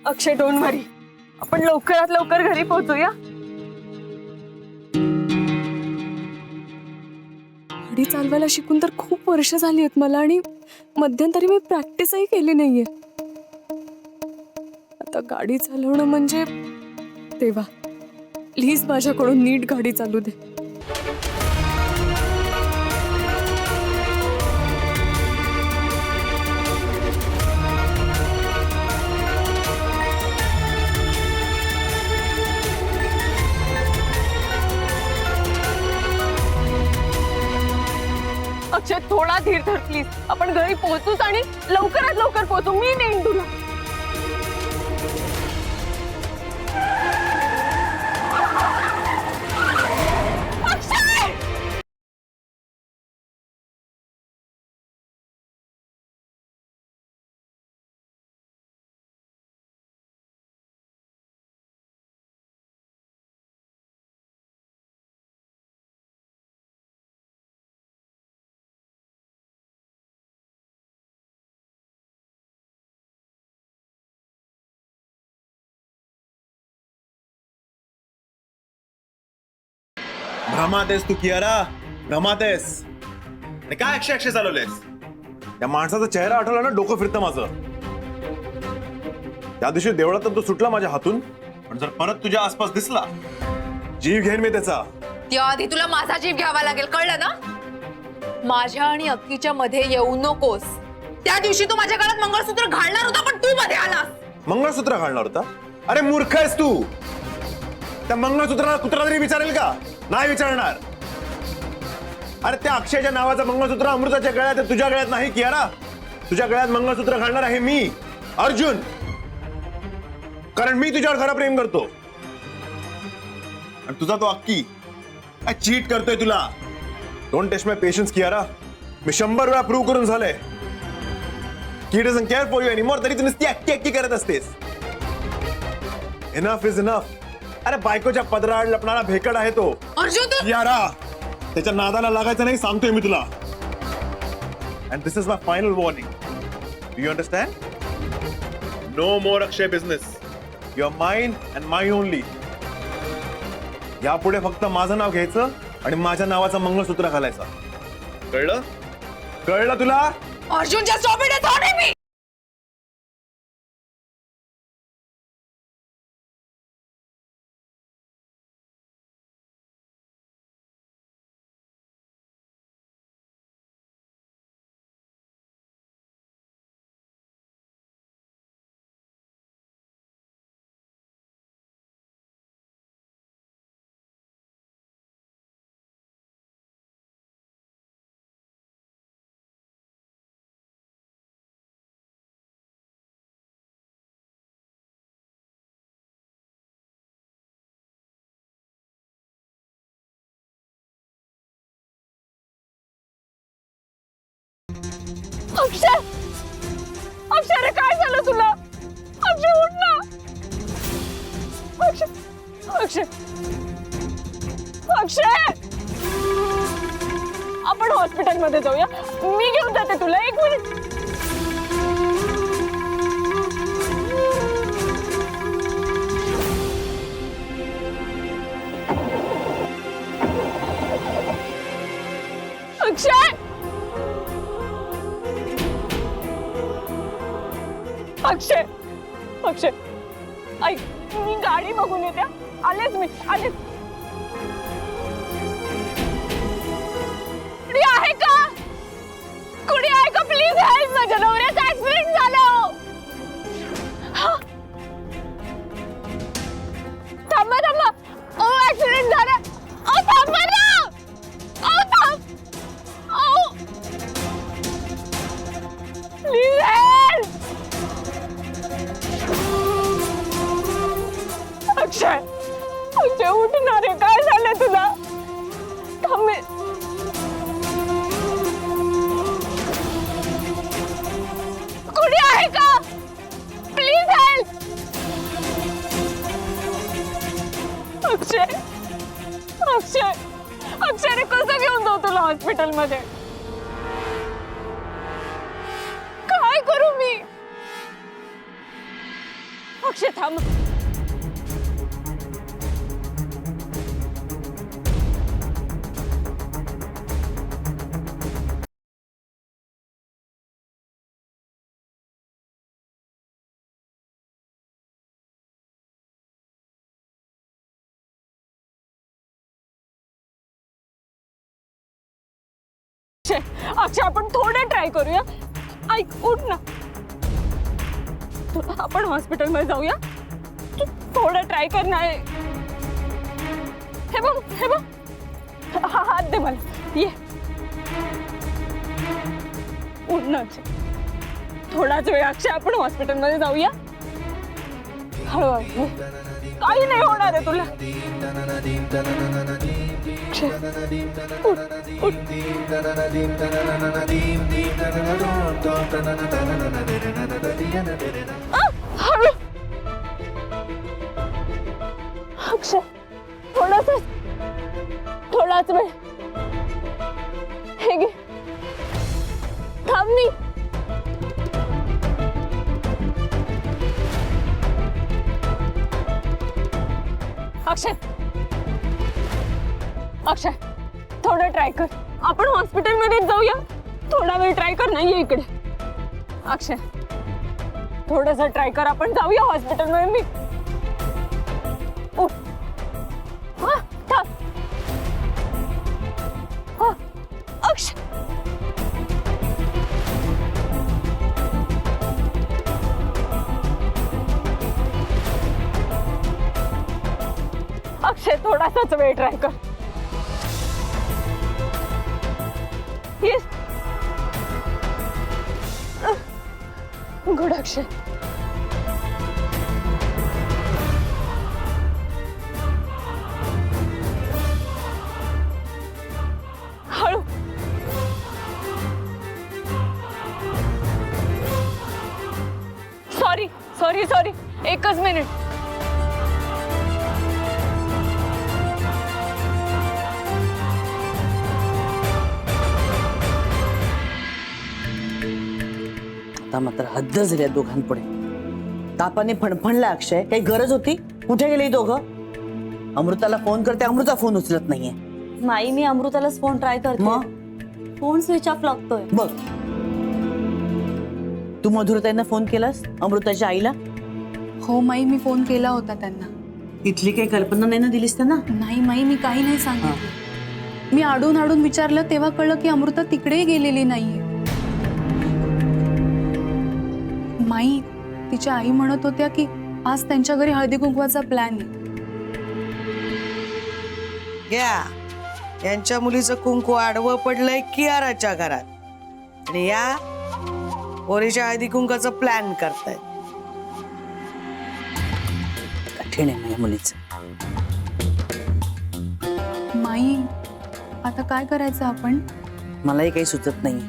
अक्षय don't वरी, आपण लवकरात लवकर घरी पोहोचूया. गाडी चालवायला शिकून तर खूप वर्ष झाली आहेत मला, आणि मध्यंतरी मी प्रॅक्टिसही केली नाहीये. आता गाडी चालवणं म्हणजे तेव्हा प्लीज माझ्याकडून नीट गाडी चालू दे. अक्षय थोडा धीर धर प्लीज. आपण घरी पोहोचूच आणि लवकरात लवकर पोहोचू. मी नेईन तुला. अक्षय! भ्रमात आहेस तू कियारा, भ्रमात आहेस. आणि काय अक्षय अक्षय चालवलेस? त्या माणसाचा चेहरा आठवला ना, डोकं फिरतं माझं. त्या दिवशी देवळात तो सुटला माझ्या हातून, पण जर परत तुझ्या आसपास दिसला, जीव घेईन मी त्याचा. त्याआधी तुला माझा जीव घ्यावा लागेल, कळलं ना? माझ्या आणि अक्कीच्या मध्ये येऊ नकोस. त्या दिवशी तू माझ्या गळ्यात मंगळसूत्र घालणार होता, पण तू मध्ये आलास. मंगळसूत्र घालणार होता? अरे मूर्ख आहेस तू. त्या मंगळसूत्राला कुत्रा तरी विचारेल का? नाही विचारणार. अरे त्या अक्षयच्या नावाचं मंगळसूत्र अमृताच्या गळ्यात आहे, तुझ्या गळ्यात नाही कियारा. तुझ्या गळ्यात मंगळसूत्र घालणार आहे मी, अर्जुन. कारण मी तुझ्यावर खरं प्रेम करतो. आणि तुझा तो अक्की चीट करतोय तुला. Don't test my patience Kiara. मी 100 वेळा प्रूव्ह करून झालंय की it doesn't care for you anymore. तरी तू नुसती अक्की अक्की करत असतेस. Enough is enough. अरे बायकोच्या पदराआड लपणारा भेकड आहे तो अर्जुन. तू यारा, त्याच्या नादाला लागायचं नाही, सांगतोय मी तुला. And this is my final warning. Do you understand? No more Akshay business. You are mine and mine only. यापुढे फक्त माझं नाव घ्यायचं आणि माझ्या नावाचं मंगळसूत्र घालायचं. कळलं? कळलं तुला? अर्जुनच्या सोबत थोडे मी. अक्षय! अक्षय, अरे काय झालं तुला? अक्षय उठ ना. अक्षय, अक्षय, अक्षय! आपण हॉस्पिटलमध्ये जाऊया. मी घेऊन जाते तुला. 1 मिनिट. अक्षय! अक्षय, अक्षय ऐक, मी गाडी बघून येते. आलेच मी, आलेच. कुणी आहे का? कुणी आहे का? Please help. माझ्या नवऱ्याचा ऍक्सिडेंट झाला. थांबा थांबा. ओ ऍक्सिडेंट झाला. ओ थांबा ना. ओ थांब. ओ प्लीज हेल्प. अक्षय, अक्षय उठणार आहे. काय झालं तुला? थांब. कुणी आहे का? Please help. अक्षय, अक्षय, अक्षय कसं घेऊन जाऊ तुला हॉस्पिटलमध्ये? काय करू मी? अक्षय थांब. अक्षय आपण थोडं ट्राय करूया. ऐक उठ ना. आपण हॉस्पिटलमध्ये जाऊया. तू थोडं ट्राय कर ना. हे बघ हे बघ. हात दे मला. ये उठ ना अक्षय. थोडाच वेळ अक्षय आपण हॉस्पिटलमध्ये जाऊया. हळूहळू. काही नाही होणार आहे तुला. अक्षय उठ उठ. हळू. अक्षय थोडाच वेळ. हे घे. थांब मी. अक्षय अक्षय थोडं ट्राय कर. आपण हॉस्पिटलमध्ये जाऊया. थोडा वेळ ट्राय कर. नाही इकडे. अक्षय थोडस ट्राय कर. आपण जाऊया हॉस्पिटलमध्ये. मी उठ. हा थांब. हा अक्षय. अक्षय थोडासाच वेळ ट्राय कर. येस गुड अक्षय. हळू. Sorry sorry sorry. एकच मिनिट. आता मात्र हद्द झाली दोघांपुढे. तापाने फणफणला अक्षय. काही गरज होती? कुठे गेले दोघं? अमृताला फोन करते. अमृता फोन उचलत नाहीये. नाही मी अमृतालाच फोन ट्राय करते. मग फोन स्विच ऑफ लागतोय. बघ तू मधुरताईंना फोन केलास? अमृताच्या आईला? हो माई, मी फोन केला होता त्यांना. इथली काही कल्पना नाही ना दिलीस त्यांना? नाही माई, मी काही नाही सांगितलं. मी आडून आडून विचारलं तेव्हा कळलं की अमृता तिकडेही गेलेली नाहीये. माई, तिच्या आई म्हणत होत्या की आज त्यांच्या घरी हळदी कुंकवाचा प्लॅन आहे. घ्या यांच्या मुलीचं कुंकू आडवं पडलंय कियाराच्या घरात आणि या पोरीच्या हळदी कुंकाचा प्लॅन करतायत. कठीण आहे माझ्या मुलीचं. माई, आता काय करायचं आपण? मलाही काही सुचत नाही.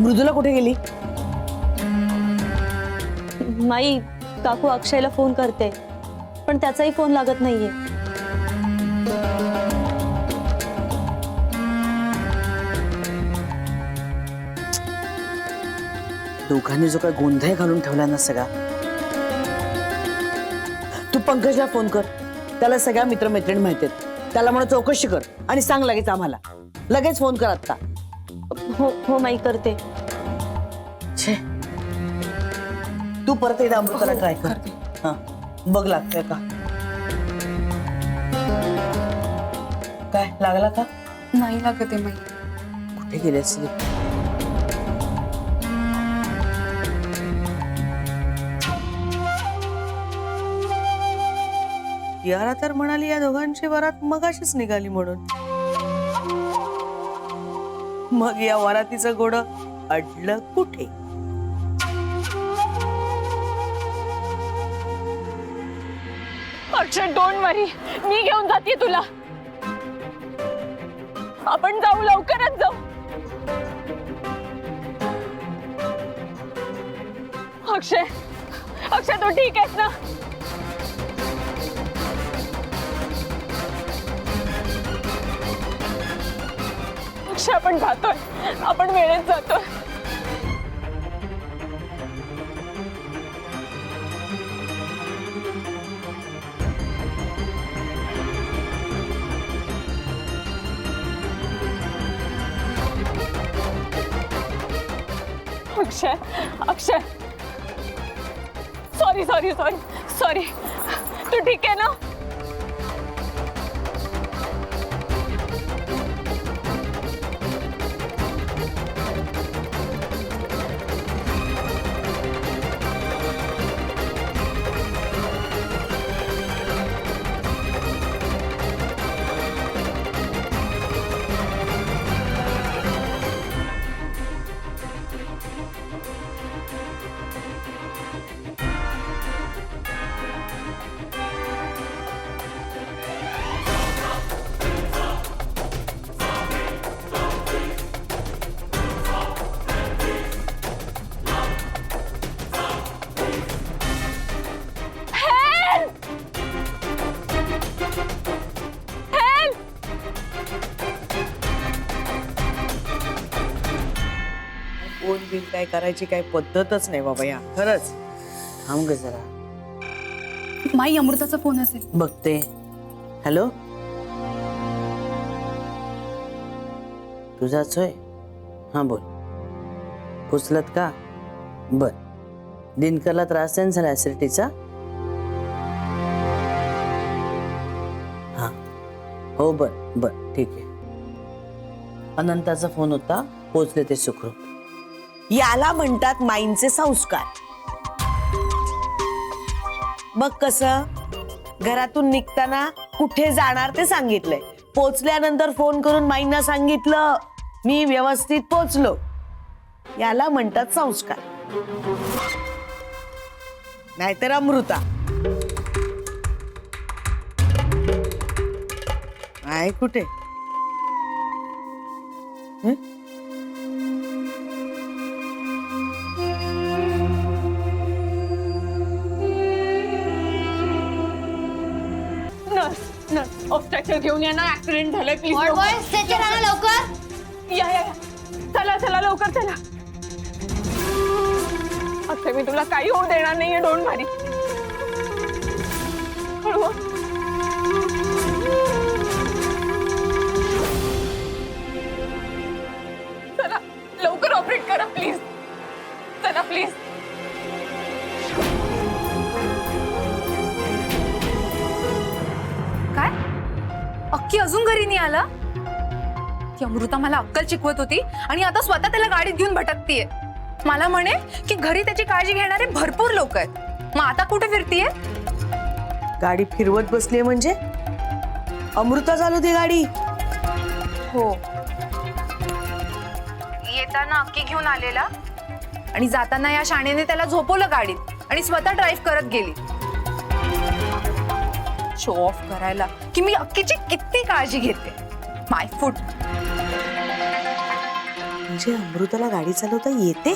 मृदुला कुठे गेली? माई, काकू अक्षयला फोन करते पण त्याचाही फोन लागत नाहीये. दोघांनी जो काय गोंधळ घालून ठेवला ना सगळा. तू पंकजला फोन कर. त्याला सगळ्या मित्रमैत्रिणी माहिती आहेत. त्याला म्हणून चौकशी कर आणि सांग लगेच आम्हाला. लगेच फोन कर आता. हो हो माई करते. छे तू परत एकदा अमृताला ट्राय कर. हा बघ लागतंय का. काय लागला का? नाही लागत आहे माई. कुठे गेले असले? यारा तर म्हणाली या दोघांची वरात मगाशीच निघाली म्हणून. मग या वरातीचं घोडं अडलं कुठे? अक्षय डोंट वरी. मी घेऊन जाते तुला. आपण जाऊ. लवकरच जाऊ. अक्षय अक्षय तू ठीक आहेस ना? अक्षय आपण जातोय. आपण वेळेत जातोय. अक्षय अक्षय सॉरी सॉरी सॉरी सॉरी तू ठीक आहे ना? फोन बिल काय करायची काय पद्धतच नाही बाबा या खरंच. थांब ग जरा माई अमृताचा फोन असेल. बघते. हॅलो तुझाच होय? हा बोल. पोचलत का? बर. दिनकरला त्रास नाही झाला ऍसिडिटीचा? हा हो बर बर ठीक आहे. अनंताचा फोन होता, पोचले ते सुखरूप. याला म्हणतात माईंचे संस्कार. बघ कसं घरातून निघताना कुठे जाणार ते सांगितलंय, पोचल्यानंतर फोन करून माईंना सांगितलं मी व्यवस्थित पोचलो. याला म्हणतात संस्कार. नाहीतर अमृता आहे कुठे? ऑब्स्ट्रक्चर घेऊन या ना, ऍक्सिडेंट झालाय प्लीज. लवकर या या या. चला चला लवकर चला. अक्षय मी तुला काही होऊ देणार नाहीये. डोंट वरी. हळू. चला लवकर ऑपरेट करा प्लीज. चला प्लीज. काय अक्की अजून घरी नाही आला? ती अमृता मला अक्कल शिकवत होती आणि आता स्वतः त्याला गाडीत घेऊन भटकतीये. मला म्हणे की घरी त्याची काळजी घेणारे भरपूर लोक आहेत. मग आता कुठे फिरतीये? गाडी फिरवत बसली म्हणजे अमृता चालवते गाडी. हो येताना अक्की घेऊन आलेला आणि जाताना या शाणेने त्याला झोपवलं गाडीत आणि स्वतः ड्राईव्ह करत गेली. शो ऑफ करायला की मी अक्कीची किती काळजी घेते. माय फूट. म्हणजे अमृताला गाडी चालवता येते?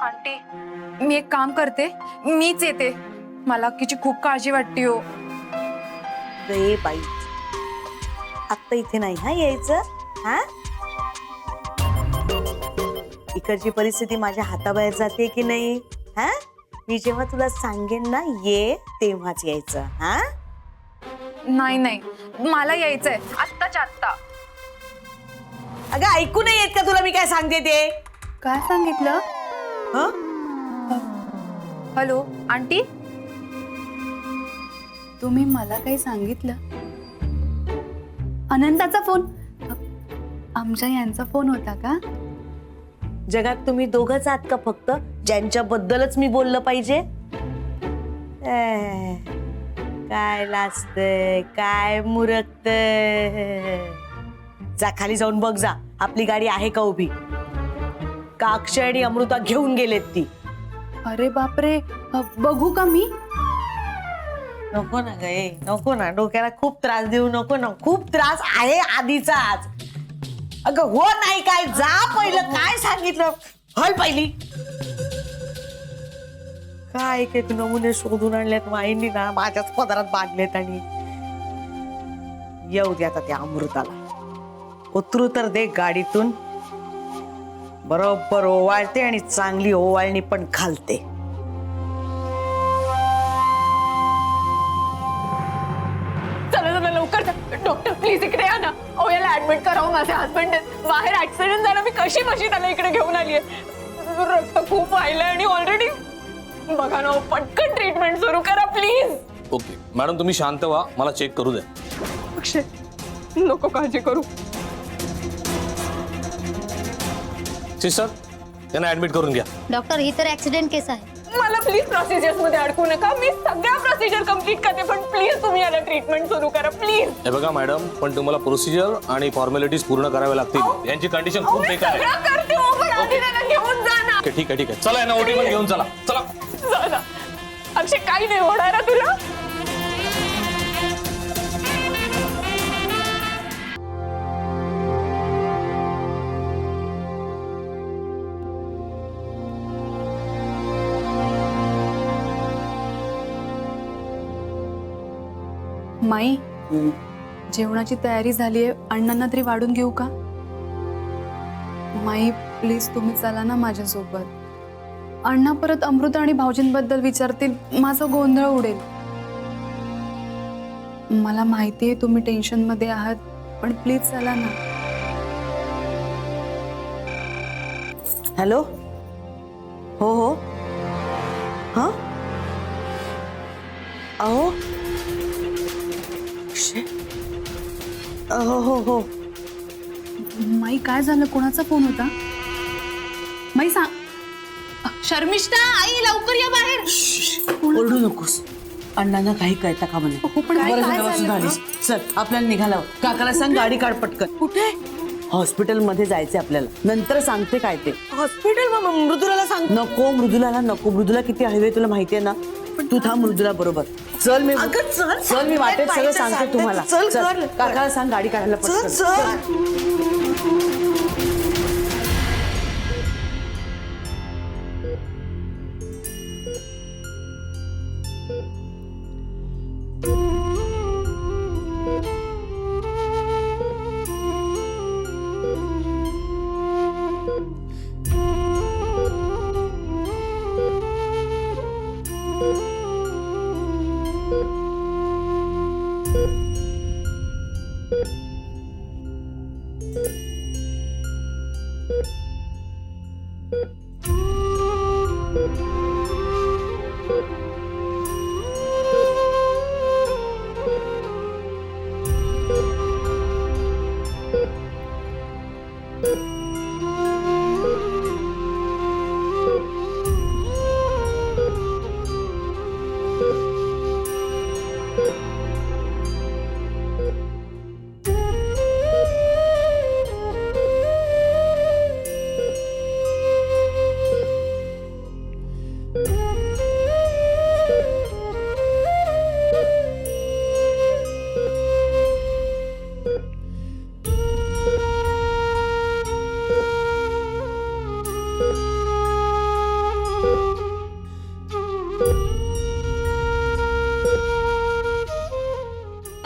आंटी मी एक काम करते, मीच येते. मला अक्कीची खूप काळजी वाटते हो. रे बाई आता इथे नाही हा यायचं. हा इकडची परिस्थिती माझ्या हाताबाहेर जाते की नाही? हा मी जेव्हा तुला सांगेन ना ये तेव्हाच यायचं. हा नाही नाही मला यायचंय आत्ताच्या आत्ता. अगं ऐकू नाही येत का तुला मी काय सांगते ते? काय सांगितलं? हं? Hello aunty. तुम्ही मला काही सांगितलं? अनंताचा फोन? आमच्या यांचा फोन होता का? जगात तुम्ही दोघंच आहात का फक्त ज्यांच्याबद्दलच मी बोललं पाहिजे? काय लाजतंय, काय मुरकतंय? जा खाली जाऊन बघ जा आपली गाडी आहे का उभी, का अक्षय आणि अमृता घेऊन गेलेत ती. अरे बापरे, बघू का मी? नको ना गे, नको ना. डोक्याला खूप त्रास देऊ नको ना. खूप त्रास आहे आधीचाच. अगं हो नाही काय, जा पहिलं. काय सांगितलं हल पहिली. काय एक नमुने शोधून आणल्यात माईंनी ना, माझ्याच पदरात बांधलेत. आणि येऊ दे आता त्या अमृताला. उतरू तर दे गाडीतून. बरोबर ओवाळते आणि चांगली ओवाळणी पण घालते. चला चला लवकर. डॉक्टर प्लीज इकडे या ना. ओ याला ऍडमिट करावं. माझे हस्बंड बाहेर ऍक्सिडेंट झाला, मी कशी त्याला इकडे घेऊन आलीये. रक्त खूप व्हायलंय आणि ऑलरेडी बघा ना, पटकन ट्रीटमेंट सुरू करा प्लीज. ओके मॅडम तुम्ही शांत व्हा, मला चेक करू द्या. अक्षय नको काळजी करू. सिस्टर त्यांना ऍडमिट करून घ्या. डॉक्टर ही तर ऍक्सिडेंट केस आहे. मला प्लीज प्रोसिजर्स मध्ये अडकू नका. मी सगळ्या प्रोसिजर कम्प्लीट करते, पण प्लीज तुम्ही याला ट्रीटमेंट सुरू करा प्लीज. हे बघा मॅडम, पण तुम्हाला प्रोसिजर आणि फॉर्मॅलिटीज पूर्ण कराव्या लागतील. यांची कंडिशन खूप बेकार आहे. सगळं करते हो, पण आधी त्याला घेऊन जा ना. ओके ठीक आहे चला यांना ओटी मध्ये घेऊन चला. चला जा ना. अक्षय काही नाही होणार आहे तुला. माई जेवणाची तयारी झालीये, अण्णांना तरी वाढून घेऊ का? माई प्लीज तुम्ही चला ना माझ्यासोबत. अण्णा परत अमृत आणि भाऊजींबद्दल विचारतील, माझा गोंधळ उडेल. मला माहितीये तुम्ही टेन्शन मध्ये आहात, पण प्लीज चला ना. हॅलो. हो हो. हा अहो हो हो हो. माई काय झालं, कोणाचा फोन होता? माई सांग. शर्मिष्ठा आई लवकर या बाहेर. ओरडू नकोस, अण्णांना काही कळता का म्हणे. बरं झालं वाचून आलीस. चल आपल्याला निघाला. काकाला सांग गाडी काढ पटकन. कुठे? हॉस्पिटल मध्ये जायचंय आपल्याला, नंतर सांगते काय ते. हॉस्पिटल? मृदुलाला सांग. नको मृदुलाला नको. मृदुला किती हळवी तुला माहितीये ना. तू थांब मृदुला बरोबर. चल मी मी वाटेत सगळं सांगते तुम्हाला. चल काकाला सांग गाडी काढायला पटकन.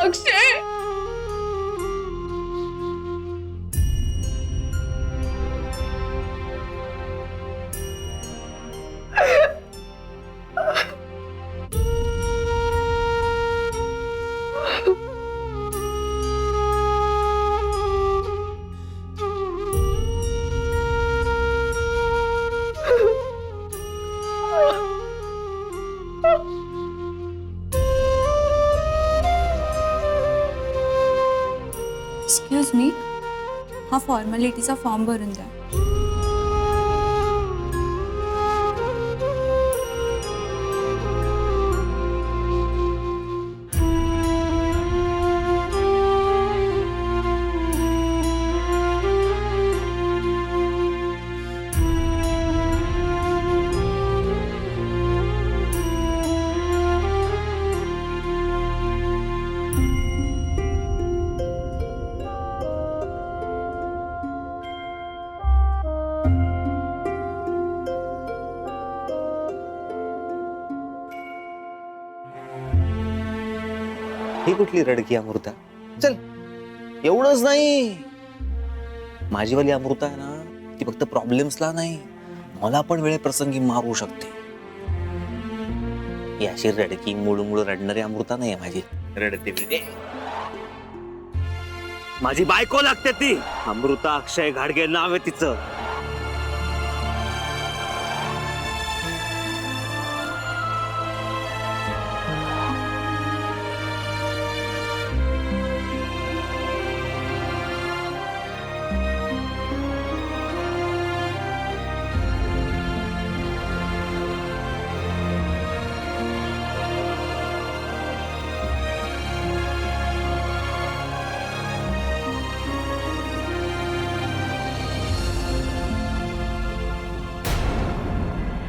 अक्षय एक्सक्यूज मी, हा फॉर्मॅलिटीचा फॉर्म भरून द्या. ही कुठली रडकी अमृता? चल एवढंच नाही, माझीवाली अमृता आहे ना, ती फक्त प्रॉब्लेम्सला नाही, मला पण वेळेप्रसंगी मारू शकते. ही अशी रडकी मुळू रडणारी अमृता नाही माझी. रडते माझी बायको लागते ती. अमृता अक्षय घाडगे नाव आहे तिचं.